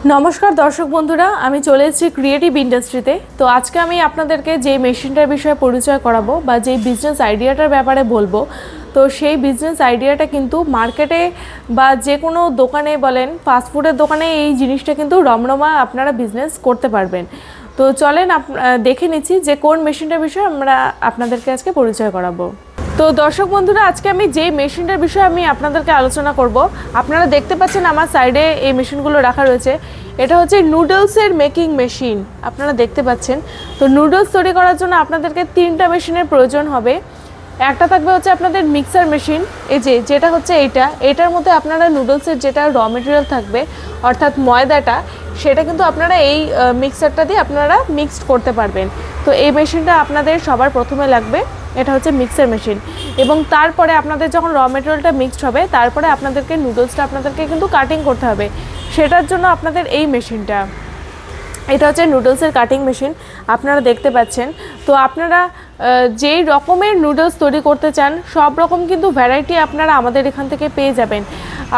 নমস্কার দর্শক বন্ধুরা, আমি চলে এসেছি ক্রিয়েটিভ ইন্ডাস্ট্রিতে। তো আজকে আমি আপনাদেরকে যে মেশিনটার বিষয়ে পরিচয় করাবো বা যেই বিজনেস আইডিয়াটার ব্যাপারে বলবো, তো সেই বিজনেস আইডিয়াটা কিন্তু মার্কেটে বা যে কোনো দোকানে বলেন, ফাস্টফুডের দোকানে এই জিনিসটা কিন্তু রমরমা আপনারা বিজনেস করতে পারবেন। তো চলেন দেখে নিচ্ছি যে কোন মেশিনটার বিষয়ে আমরা আপনাদেরকে আজকে পরিচয় করাবো। তো দর্শক বন্ধুরা, আজকে আমি যে মেশিনটার বিষয়ে আমি আপনাদেরকে আলোচনা করব, আপনারা দেখতে পাচ্ছেন আমার সাইডে এই মেশিনগুলো রাখা রয়েছে। এটা হচ্ছে নুডলসের মেকিং মেশিন, আপনারা দেখতে পাচ্ছেন। তো নুডলস তৈরি করার জন্য আপনাদেরকে তিনটা মেশিনের প্রয়োজন হবে। একটা থাকবে হচ্ছে আপনাদের মিক্সার মেশিন, এই যেটা হচ্ছে এটার মধ্যে আপনারা নুডলসের যেটা র মেটেরিয়াল থাকবে অর্থাৎ ময়দাটা, সেটা কিন্তু আপনারা এই মিক্সারটা দিয়ে আপনারা মিক্সড করতে পারবেন। তো এই মেশিনটা আপনাদের সবার প্রথমে লাগবে, এটা হচ্ছে মিক্সার মেশিন। এবং তারপরে আপনাদের যখন র মেটেরিয়ালটা মিক্সড হবে, তারপরে আপনাদেরকে নুডলসটা আপনাদেরকে কিন্তু কাটিং করতে হবে। সেটার জন্য আপনাদের এই মেশিনটা, এটা হচ্ছে নুডলসের কাটিং মেশিন, আপনারা দেখতে পাচ্ছেন। তো আপনারা যেই রকমের নুডলস তৈরি করতে চান সব রকম কিন্তু ভ্যারাইটি আপনারা আমাদের এখান থেকে পেয়ে যাবেন।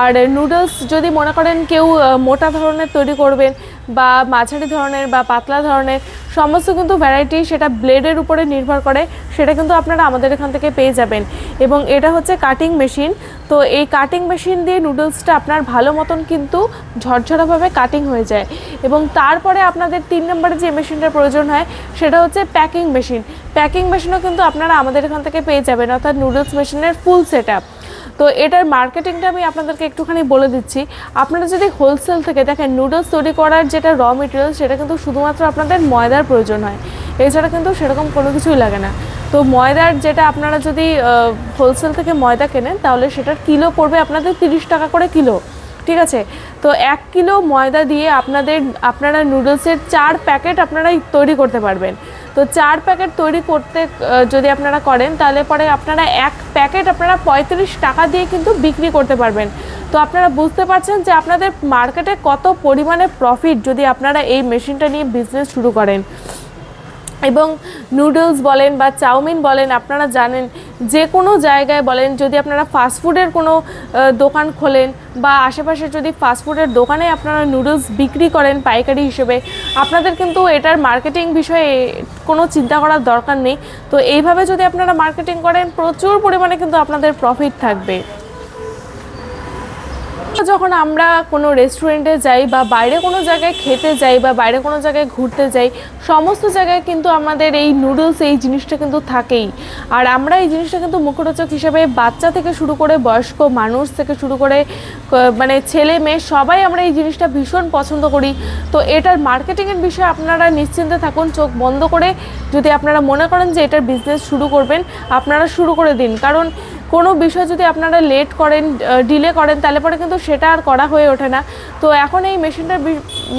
আর নুডলস যদি মনে করেন কেউ মোটা ধরনের তৈরি করবেন বা মাঝারি ধরনের বা পাতলা ধরনের, সমস্ত কিন্তু ভ্যারাইটি সেটা ব্লেডের উপরে নির্ভর করে, সেটা কিন্তু আপনারা আমাদের এখান থেকে পেয়ে যাবেন। এবং এটা হচ্ছে কাটিং মেশিন। তো এই কাটিং মেশিন দিয়ে নুডলসটা আপনার ভালো মতন কিন্তু ঝরঝরাভাবে কাটিং হয়ে যায়। এবং তারপরে আপনাদের 3 নম্বরে যে মেশিনটার প্রয়োজন হয় সেটা হচ্ছে প্যাকিং মেশিন। প্যাকিং মেশিনও কিন্তু আপনারা আমাদের এখান থেকে পেয়ে যাবেন, অর্থাৎ নুডলস মেশিনের ফুল সেটআপ। তো এটার মার্কেটিংটা আমি আপনাদেরকে একটুখানি বলে দিচ্ছি। আপনারা যদি হোলসেল থেকে দেখেন, নুডলস তৈরি করার যেটা র মেটেরিয়াল সেটা কিন্তু শুধুমাত্র আপনাদের ময়দার প্রয়োজন হয়, এছাড়া কিন্তু সেরকম কোনো কিছুই লাগে না। তো ময়দার যেটা আপনারা যদি হোলসেল থেকে ময়দা কেনেন, তাহলে সেটার কিলো পড়বে আপনাদের 30 টাকা করে কিলো, ঠিক আছে। তো 1 কিলো ময়দা দিয়ে আপনারা নুডলসের 4 প্যাকেট আপনারা তৈরি করতে পারবেন। তো 4 প্যাকেট তৈরি করতে যদি আপনারা করেন, তাহলে পরে আপনারা 1 প্যাকেট আপনারা 35 টাকা দিয়ে কিন্তু বিক্রি করতে পারবেন। তো আপনারা বুঝতে পারছেন যে আপনাদের মার্কেটে কত পরিমাণে প্রফিট যদি আপনারা এই মেশিনটা নিয়ে বিজনেস শুরু করেন। এবং নুডলস বলেন বা চাউমিন বলেন, আপনারা জানেন যে কোনো জায়গায় বলেন, যদি আপনারা ফাস্টফুডের কোনো দোকান খোলেন বা আশেপাশে যদি ফাস্টফুডের দোকানে আপনারা নুডলস বিক্রি করেন পাইকারি হিসেবে, আপনাদের কিন্তু এটার মার্কেটিং বিষয়ে কোনো চিন্তা করার দরকার নেই। তো এইভাবে যদি আপনারা মার্কেটিং করেন, প্রচুর পরিমাণে কিন্তু আপনাদের প্রফিট থাকবে। যখন আমরা কোনো রেস্টুরেন্টে যাই বা বাইরে কোনো জায়গায় খেতে যাই বা বাইরে কোনো জায়গায় ঘুরতে যাই, সমস্ত জায়গায় কিন্তু আমাদের এই নুডলস এই জিনিসটা কিন্তু থাকেই। আর আমরা এই জিনিসটা কিন্তু মুখরোচক হিসেবে বাচ্চা থেকে শুরু করে বয়স্ক মানুষ থেকে শুরু করে মানে ছেলে মেয়ে সবাই আমরা এই জিনিসটা ভীষণ পছন্দ করি। তো এটার মার্কেটিংয়ের বিষয়ে আপনারা নিশ্চিন্তে থাকুন, চোখ বন্ধ করে যদি আপনারা মনে করেন যে এটার বিজনেস শুরু করবেন, আপনারা শুরু করে দিন। কারণ কোনো বিষয় যদি আপনারা লেট করেন, ডিলে করেন, তাহলে পরে কিন্তু সেটা আর করা হয়ে ওঠে না। তো এখন এই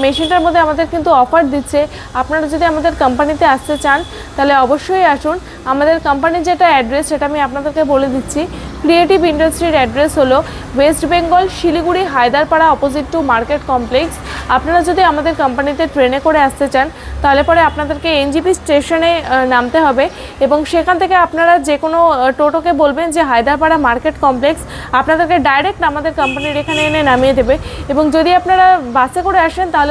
মেশিনটার মধ্যে আমাদের কিন্তু অফার দিচ্ছে। আপনারা যদি আমাদের কোম্পানিতে আসতে চান, তাহলে অবশ্যই আসুন। আমাদের কোম্পানির যেটা অ্যাড্রেস সেটা আমি আপনাদেরকে বলে দিচ্ছি। ক্রিয়েটিভ ইন্ডাস্ট্রির অ্যাড্রেস হলো West Bengal, Siliguri, Haiderpara, opposite to market complex. আপনারা যদি আমাদের কোম্পানিতে ট্রেনে করে আসতে চান, তাহলে পরে আপনাদেরকে এনজিপি স্টেশনে নামতে হবে এবং সেখান থেকে আপনারা যে কোনো টোটোকে বলবেন যে হায়দারপাড়া মার্কেট কমপ্লেক্স, আপনাদেরকে ডাইরেক্ট আমাদের কোম্পানির এখানে এনে নামিয়ে দেবে। এবং যদি আপনারা বাসে করে আসেন, তাহলে